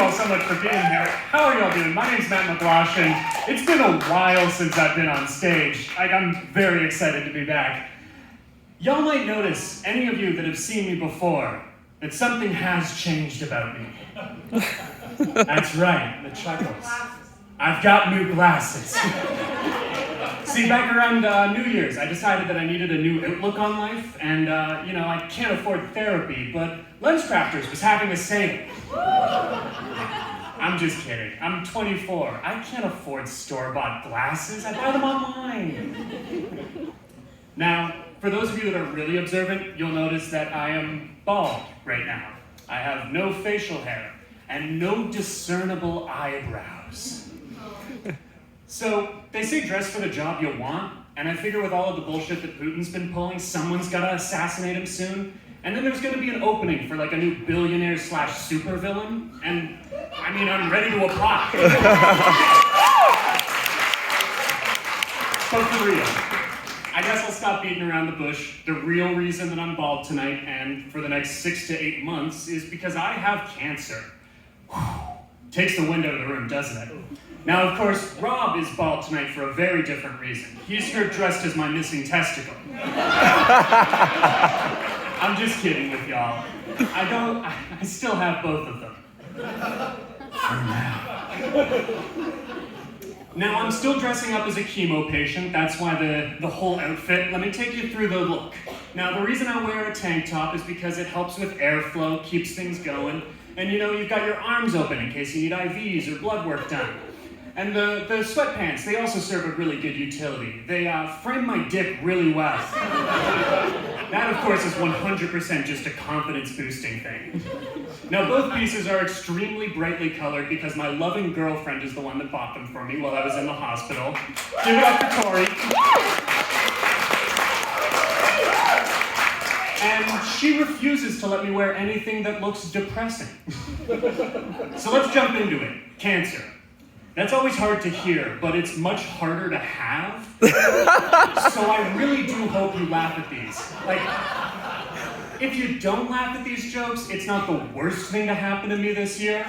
all so much for being here. How are y'all doing? My name's McGlashan. It's been a while since I've been on stage. I'm very excited to be back. Y'all might notice, any of you that have seen me before, that something has changed about me. That's right, the chuckles. I've got new glasses. See, back around New Year's, I decided that I needed a new outlook on life, and, I can't afford therapy, but LensCrafters was having a sale. I'm just kidding. I'm 24. I can't afford store-bought glasses. I buy them online. Now, for those of you that are really observant, you'll notice that I am bald right now. I have no facial hair and no discernible eyebrows. So, they say dress for the job you want, and I figure with all of the bullshit that Putin's been pulling, someone's gotta assassinate him soon, and then there's gonna be an opening for like a new billionaire/supervillain, and I'm ready to apply. But for real, I guess I'll stop beating around the bush. The real reason that I'm bald tonight and for the next 6 to 8 months is because I have cancer. Takes the wind out of the room, doesn't it? Now, of course, Rob is bald tonight for a very different reason. He's here dressed as my missing testicle. I'm just kidding with y'all. I still have both of them. For now. Now, I'm still dressing up as a chemo patient. That's why the whole outfit. Let me take you through the look. Now, the reason I wear a tank top is because it helps with airflow, keeps things going. And you've got your arms open in case you need IVs or blood work done. And the sweatpants, they also serve a really good utility. They frame my dick really well. That, of course, is 100% just a confidence-boosting thing. Now, both pieces are extremely brightly colored because my loving girlfriend is the one that bought them for me while I was in the hospital. Give it up for Tori. And she refuses to let me wear anything that looks depressing. So let's jump into it. Cancer. That's always hard to hear, but it's much harder to have. So I really do hope you laugh at these. If you don't laugh at these jokes, it's not the worst thing to happen to me this year.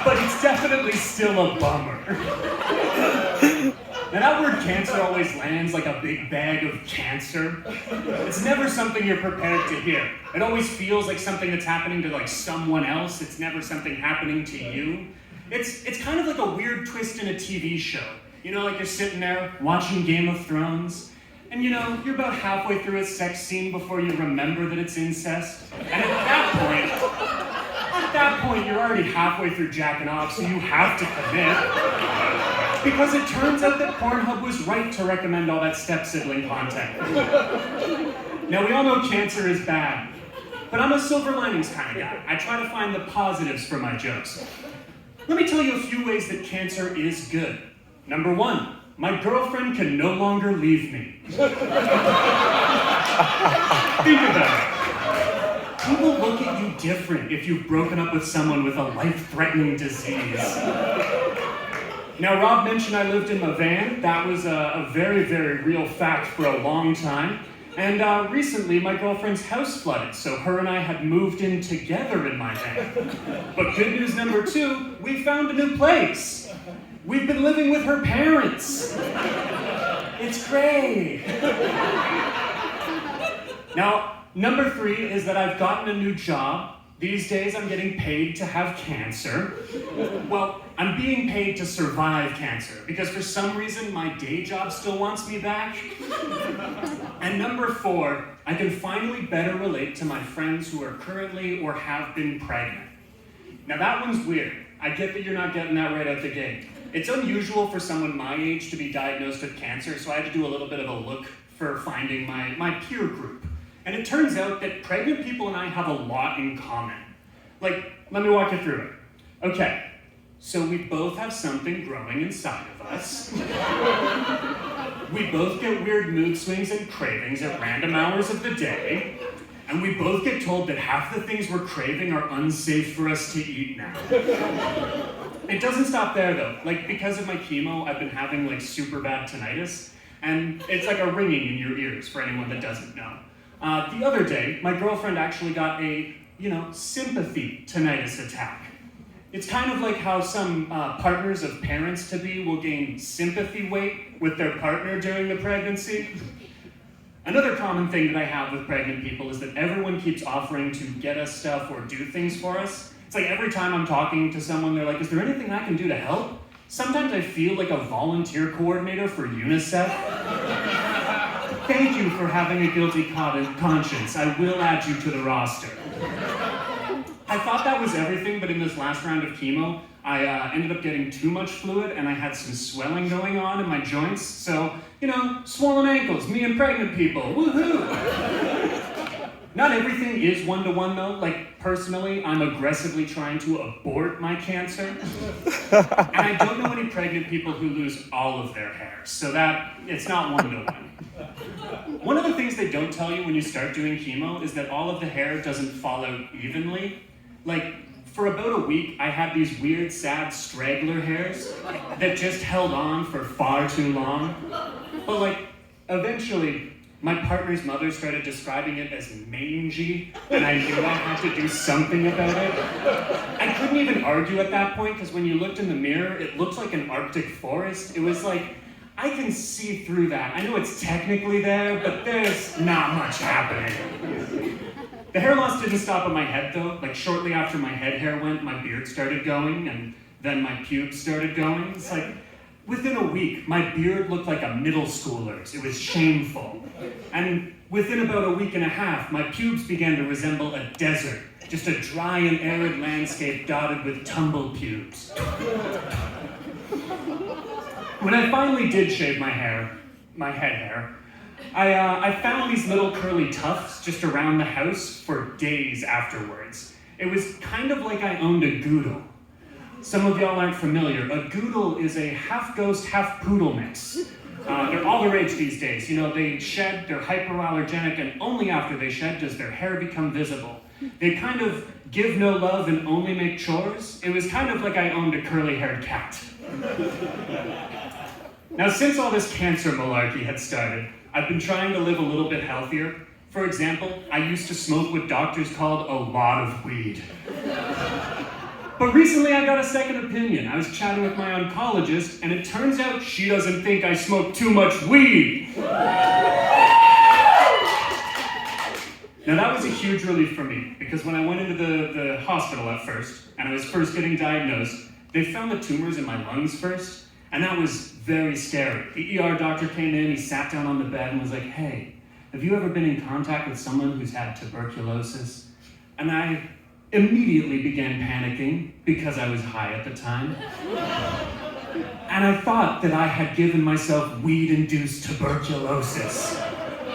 But it's definitely still a bummer. Now that word cancer always lands like a big bag of cancer. It's never something you're prepared to hear. It always feels like something that's happening to someone else. It's never something happening to you. It's kind of like a weird twist in a TV show. You're sitting there watching Game of Thrones, and you're about halfway through a sex scene before you remember that it's incest. And at that point, you're already halfway through jacking off, so you have to commit. Because it turns out that Pornhub was right to recommend all that step-sibling content. Now, we all know cancer is bad, but I'm a silver linings kind of guy. I try to find the positives for my jokes. Let me tell you a few ways that cancer is good. Number 1, my girlfriend can no longer leave me. Think about it. People look at you different if you've broken up with someone with a life-threatening disease. Now, Rob mentioned I lived in a van. That was a very, very real fact for a long time. And recently, my girlfriend's house flooded, so her and I had moved in together in my van. But good news number 2, we found a new place. We've been living with her parents. It's great. Now, number 3 is that I've gotten a new job. These days, I'm getting paid to have cancer. Well, I'm being paid to survive cancer, because for some reason, my day job still wants me back. And number 4, I can finally better relate to my friends who are currently or have been pregnant. Now that one's weird. I get that you're not getting that right out the gate. It's unusual for someone my age to be diagnosed with cancer, so I had to do a little bit of a look for finding my peer group. And it turns out that pregnant people and I have a lot in common. Let me walk you through it. Okay, so we both have something growing inside of us. We both get weird mood swings and cravings at random hours of the day. And we both get told that half the things we're craving are unsafe for us to eat now. It doesn't stop there though. Because of my chemo, I've been having super bad tinnitus. And it's like a ringing in your ears for anyone that doesn't know. The other day, my girlfriend actually got a sympathy tinnitus attack. It's kind of like how some partners of parents-to-be will gain sympathy weight with their partner during the pregnancy. Another common thing that I have with pregnant people is that everyone keeps offering to get us stuff or do things for us. It's like every time I'm talking to someone, they're like, is there anything I can do to help? Sometimes I feel like a volunteer coordinator for UNICEF. Thank you for having a guilty conscience. I will add you to the roster. I thought that was everything, but in this last round of chemo, I ended up getting too much fluid and I had some swelling going on in my joints. So, swollen ankles, me and pregnant people, woohoo! Not everything is one-to-one though. Like, personally, I'm aggressively trying to abort my cancer. And I don't know any pregnant people who lose all of their hair, so it's not one-to-one. One of the things they don't tell you when you start doing chemo is that all of the hair doesn't fall out evenly. Like, for about a week, I had these weird, sad straggler hairs that just held on for far too long. But eventually, my partner's mother started describing it as mangy, and I knew I had to do something about it. I couldn't even argue at that point, because when you looked in the mirror, it looked like an Arctic forest. It was like, I can see through that. I know it's technically there, but there's not much happening. The hair loss didn't stop at my head though. Like shortly after my head hair went, my beard started going, and then my pubes started going. It's like, within a week, my beard looked like a middle schooler's. It was shameful. And within about a week and a half, my pubes began to resemble a desert. Just a dry and arid landscape dotted with tumbled pubes. When I finally did shave my head hair, I found these little curly tufts just around the house for days afterwards. It was kind of like I owned a goodle. Some of y'all aren't familiar. A goodle is a half ghost, half poodle mix. They're all the rage these days. They shed, they're hyperallergenic, and only after they shed does their hair become visible. They kind of give no love and only make chores. It was kind of like I owned a curly-haired cat. Now, since all this cancer malarkey had started, I've been trying to live a little bit healthier. For example, I used to smoke what doctors called a lot of weed. But recently I got a second opinion. I was chatting with my oncologist, and it turns out she doesn't think I smoke too much weed. Now that was a huge relief for me, because when I went into the hospital at first, and I was first getting diagnosed, they found the tumors in my lungs first, and that was very scary. The ER doctor came in, he sat down on the bed and was like, hey, have you ever been in contact with someone who's had tuberculosis? And I immediately began panicking because I was high at the time. And I thought that I had given myself weed-induced tuberculosis,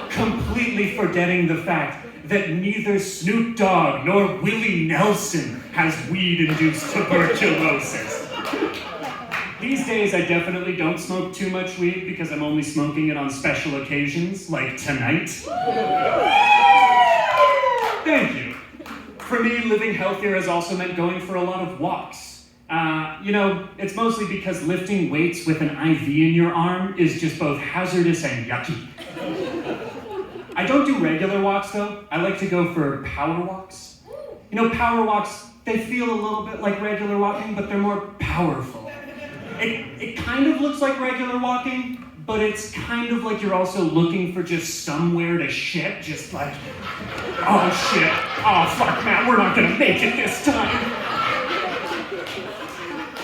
completely forgetting the fact that neither Snoop Dogg nor Willie Nelson has weed-induced tuberculosis. These days, I definitely don't smoke too much weed because I'm only smoking it on special occasions, like tonight. Thank you. For me, living healthier has also meant going for a lot of walks. It's mostly because lifting weights with an IV in your arm is just both hazardous and yucky. I don't do regular walks though. I like to go for power walks. Power walks, they feel a little bit like regular walking, but they're more powerful. It kind of looks like regular walking, but it's kind of like you're also looking for just somewhere to shit, just like, oh shit, oh fuck man, we're not gonna make it this time.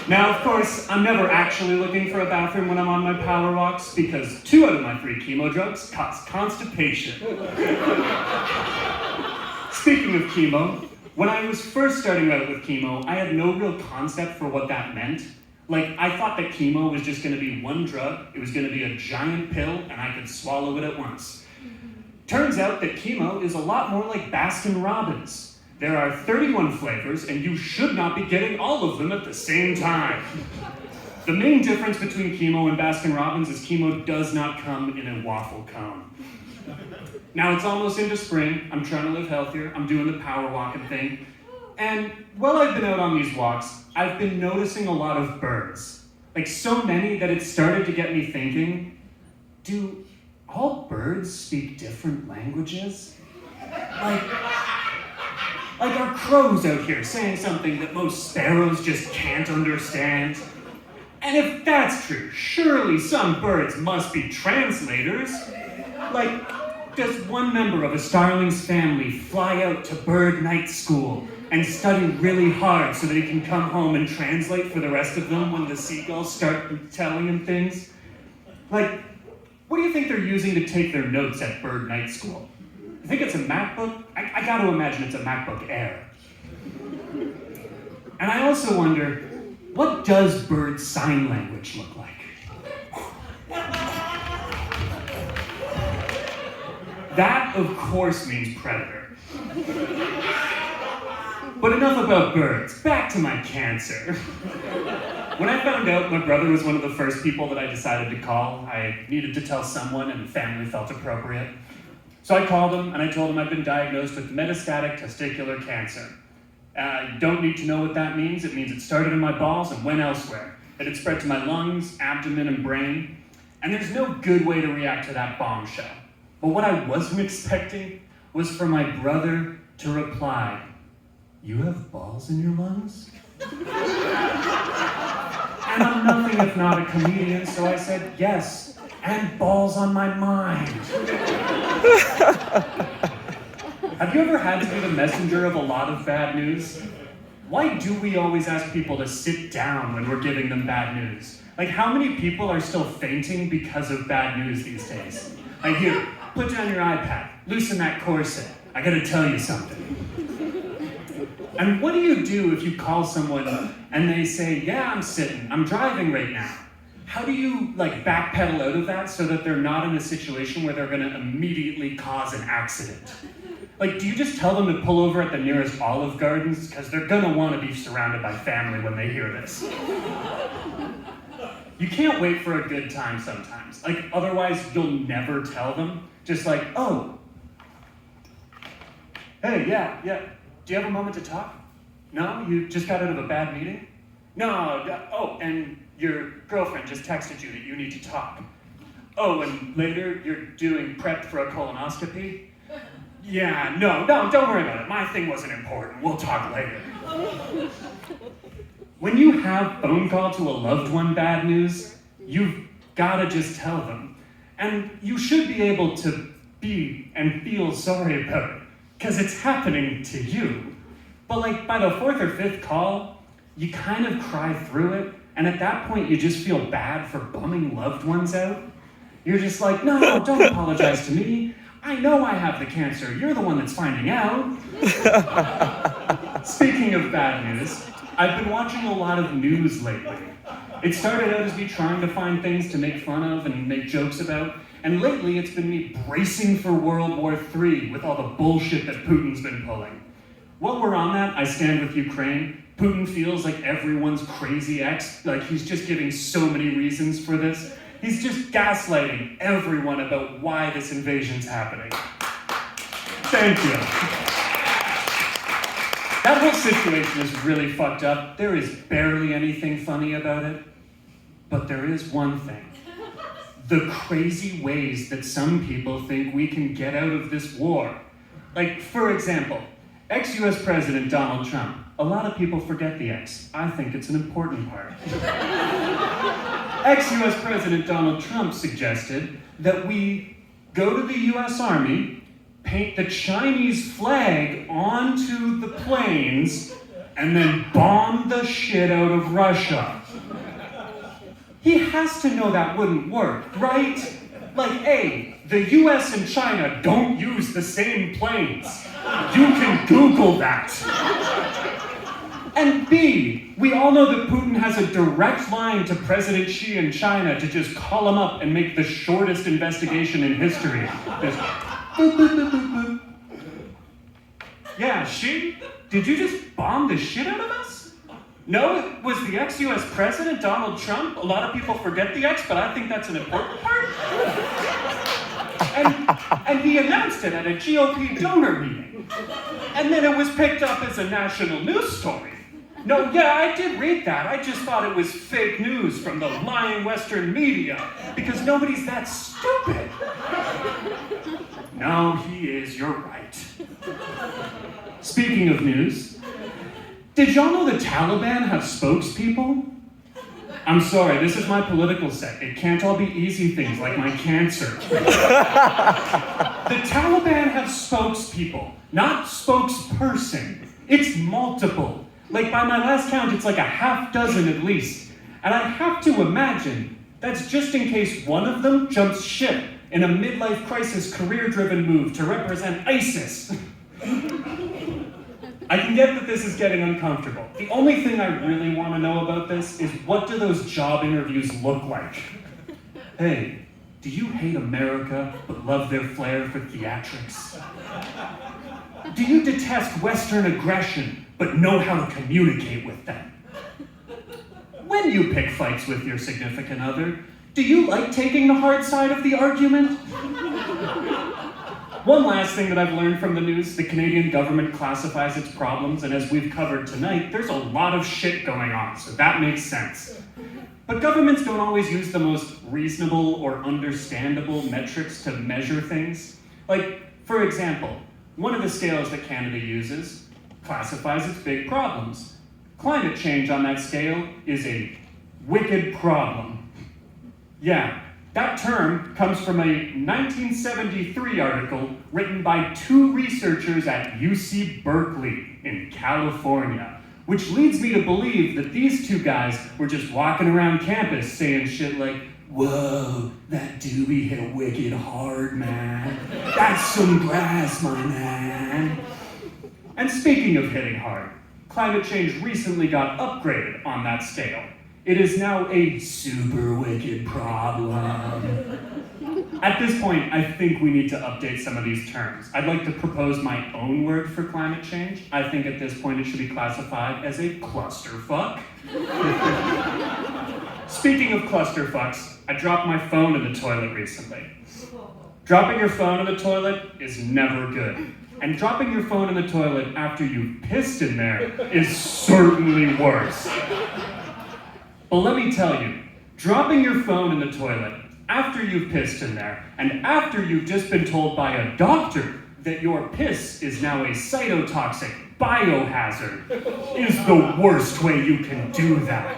Now, of course, I'm never actually looking for a bathroom when I'm on my power walks, because 2 out of my 3 chemo drugs cause constipation. Speaking of chemo, when I was first starting out with chemo, I had no real concept for what that meant. I thought that chemo was just gonna be one drug, it was gonna be a giant pill, and I could swallow it at once. Turns out that chemo is a lot more like Baskin Robbins. There are 31 flavors, and you should not be getting all of them at the same time. The main difference between chemo and Baskin Robbins is chemo does not come in a waffle cone. Now it's almost into spring, I'm trying to live healthier, I'm doing the power walking thing, and while I've been out on these walks, I've been noticing a lot of birds. So many that it started to get me thinking, do all birds speak different languages? Like, are crows out here saying something that most sparrows just can't understand? And if that's true, surely some birds must be translators. Like, does one member of a starling's family fly out to bird night school and study really hard so that he can come home and translate for the rest of them when the seagulls start telling him things? Like, what do you think they're using to take their notes at bird night school? You think it's a MacBook? I gotta imagine it's a MacBook Air. And I also wonder, what does bird sign language look like? That, of course, means predator. But enough about birds. Back to my cancer. When I found out my brother was one of the first people that I decided to call, I needed to tell someone and family felt appropriate. So I called him and I told him I'd been diagnosed with metastatic testicular cancer. You don't need to know what that means. It means it started in my balls and went elsewhere. It had spread to my lungs, abdomen, and brain. And there's no good way to react to that bombshell. But what I wasn't expecting was for my brother to reply, "You have balls in your lungs?" And I'm nothing if not a comedian, so I said, "Yes, and balls on my mind." Have you ever had to be the messenger of a lot of bad news? Why do we always ask people to sit down when we're giving them bad news? Like, how many people are still fainting because of bad news these days? Like, here, put down your iPad, loosen that corset. I gotta tell you something. And what do you do if you call someone and they say, "Yeah, I'm sitting, I'm driving right now"? How do you, backpedal out of that so that they're not in a situation where they're gonna immediately cause an accident? Like, do you just tell them to pull over at the nearest Olive Gardens? Because they're gonna wanna be surrounded by family when they hear this. You can't wait for a good time sometimes. Like, otherwise you'll never tell them. Just like, "Oh, hey, yeah, do you have a moment to talk? No? You just got out of a bad meeting? No, oh, and your girlfriend just texted you that you need to talk. Oh, and later you're doing prep for a colonoscopy? Yeah, no, don't worry about it. My thing wasn't important. We'll talk later." When you have phone call to a loved one bad news, you've gotta just tell them. And you should be able to be and feel sorry about it, because it's happening to you. But by the fourth or fifth call, you kind of cry through it, and at that point you just feel bad for bumming loved ones out. You're just like, "No, don't apologize to me. I know I have the cancer. You're the one that's finding out." Speaking of bad news, I've been watching a lot of news lately. It started out as me trying to find things to make fun of and make jokes about, and lately it's been me bracing for World War III with all the bullshit that Putin's been pulling. While we're on that, I stand with Ukraine. Putin feels like everyone's crazy ex, like he's just giving so many reasons for this. He's just gaslighting everyone about why this invasion's happening. Thank you. That whole situation is really fucked up. There is barely anything funny about it. But there is one thing. The crazy ways that some people think we can get out of this war. Like, for example, ex-US President Donald Trump. A lot of people forget the X. I think it's an important part. Ex-US President Donald Trump suggested that we go to the US Army, paint the Chinese flag onto the planes, and then bomb the shit out of Russia. He has to know that wouldn't work, right? Like, A, the US and China don't use the same planes. You can Google that. And B, we all know that Putin has a direct line to President Xi in China to just call him up and make the shortest investigation in history. Just boop, boop, boop, boop, boop. Yeah, Xi, did you just bomb the shit out of us? No, it was the ex-US President, Donald Trump. A lot of people forget the X, but I think that's an important part. And he announced it at a GOP donor meeting. And then it was picked up as a national news story. No, yeah, I did read that. I just thought it was fake news from the lying Western media, because nobody's that stupid. No, he is, you're right. Speaking of news, did y'all know the Taliban have spokespeople? I'm sorry, this is my political set. It can't all be easy things like my cancer. The Taliban have spokespeople, not spokesperson. It's multiple. Like by my last count, it's like a half dozen at least. And I have to imagine that's just in case one of them jumps ship in a midlife crisis career-driven move to represent ISIS. I can get that this is getting uncomfortable. The only thing I really want to know about this is what do those job interviews look like? Hey, do you hate America but love their flair for theatrics? Do you detest Western aggression but know how to communicate with them? When you pick fights with your significant other, do you like taking the hard side of the argument? One last thing that I've learned from the news, the Canadian government classifies its problems, and as we've covered tonight, there's a lot of shit going on, so that makes sense. But governments don't always use the most reasonable or understandable metrics to measure things. Like, for example, one of the scales that Canada uses classifies its big problems. Climate change on that scale is a wicked problem. Yeah. That term comes from a 1973 article written by two researchers at UC Berkeley in California, which leads me to believe that these two guys were just walking around campus saying shit like, "Whoa, that doobie hit wicked hard, man. That's some grass, my man." And speaking of hitting hard, climate change recently got upgraded on that scale. It is now a super wicked problem. At this point, I think we need to update some of these terms. I'd like to propose my own word for climate change. I think at this point it should be classified as a clusterfuck. Speaking of clusterfucks, I dropped my phone in the toilet recently. Dropping your phone in the toilet is never good. And dropping your phone in the toilet after you've pissed in there is certainly worse. But let me tell you, dropping your phone in the toilet after you've pissed in there, and after you've just been told by a doctor that your piss is now a cytotoxic biohazard, is the worst way you can do that.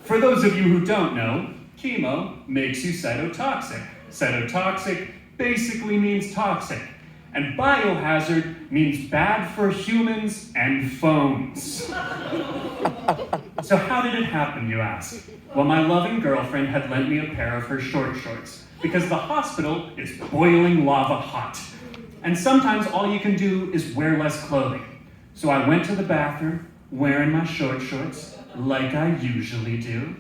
For those of you who don't know, chemo makes you cytotoxic. Cytotoxic basically means toxic. And biohazard means bad for humans and phones. So how did it happen, you ask? Well, my loving girlfriend had lent me a pair of her short shorts because the hospital is boiling lava hot. And sometimes all you can do is wear less clothing. So I went to the bathroom wearing my short shorts like I usually do.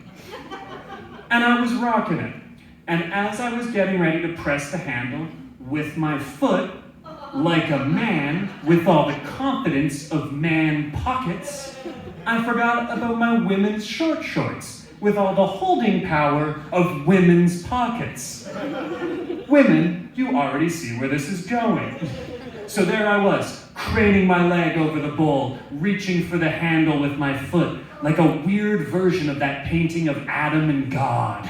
And I was rocking it. And as I was getting ready to press the handle with my foot, like a man with all the confidence of man pockets, I forgot about my women's short shorts with all the holding power of women's pockets. Women, you already see where this is going. So there I was, craning my leg over the bowl, reaching for the handle with my foot, like a weird version of that painting of Adam and God.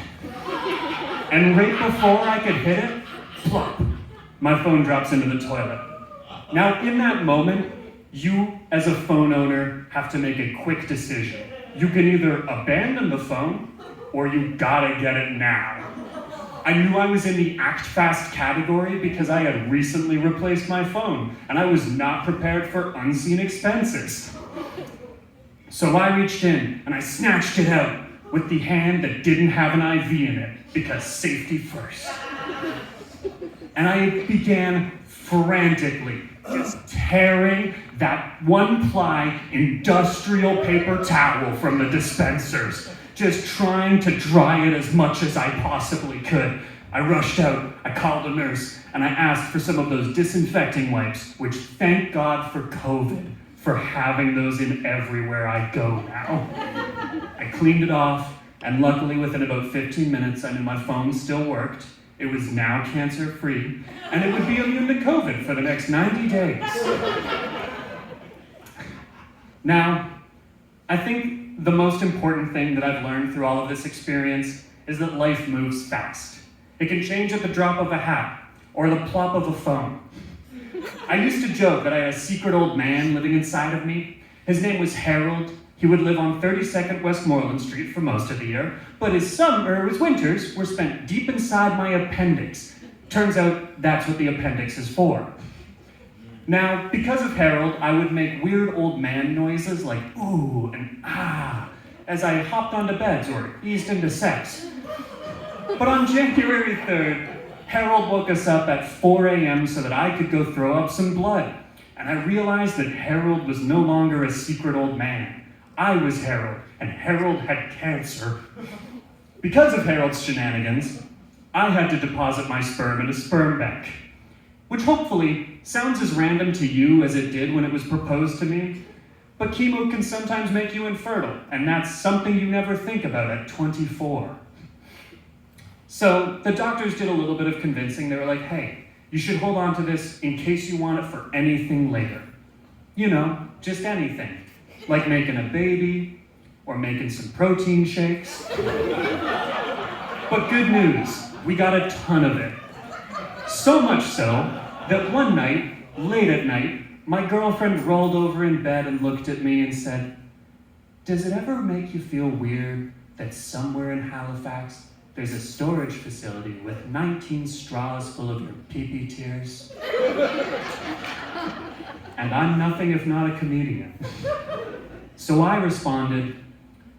And right before I could hit it, plop, my phone drops into the toilet. Now, in that moment, you, as a phone owner, have to make a quick decision. You can either abandon the phone, or you gotta get it now. I knew I was in the act fast category because I had recently replaced my phone, and I was not prepared for unseen expenses. So I reached in, and I snatched it out with the hand that didn't have an IV in it, because safety first. And I began frantically just tearing that one-ply industrial paper towel from the dispensers, just trying to dry it as much as I possibly could. I rushed out, I called a nurse, and I asked for some of those disinfecting wipes, which thank God for COVID, for having those in everywhere I go now. I cleaned it off, and luckily within about 15 minutes, I knew my phone still worked. It was now cancer-free, and it would be immune to COVID for the next 90 days. Now, I think the most important thing that I've learned through all of this experience is that life moves fast. It can change at the drop of a hat, or the plop of a phone. I used to joke that I had a secret old man living inside of me. His name was Harold. He would live on 32nd Westmoreland Street for most of the year, but his winters were spent deep inside my appendix. Turns out that's what the appendix is for. Now, because of Harold, I would make weird old man noises like ooh and ah as I hopped onto beds or eased into sex. But on January 3rd, Harold woke us up at 4 a.m. so that I could go throw up some blood. And I realized that Harold was no longer a secret old man. I was Harold, and Harold had cancer. Because of Harold's shenanigans, I had to deposit my sperm in a sperm bank, which hopefully sounds as random to you as it did when it was proposed to me. But chemo can sometimes make you infertile, and that's something you never think about at 24. So the doctors did a little bit of convincing. They were like, hey, you should hold on to this in case you want it for anything later. You know, just anything. Like making a baby, or making some protein shakes. But good news, we got a ton of it. So much so that one night, late at night, my girlfriend rolled over in bed and looked at me and said, does it ever make you feel weird that somewhere in Halifax there's a storage facility with 19 straws full of your pee-pee tears? And I'm nothing if not a comedian. So I responded,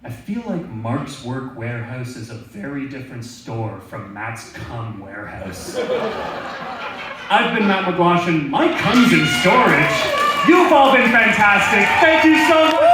I feel like Mark's Work Warehouse is a very different store from Matt's Cum Warehouse. I've been Matt McGlashan. My cum's in storage. You've all been fantastic. Thank you so much.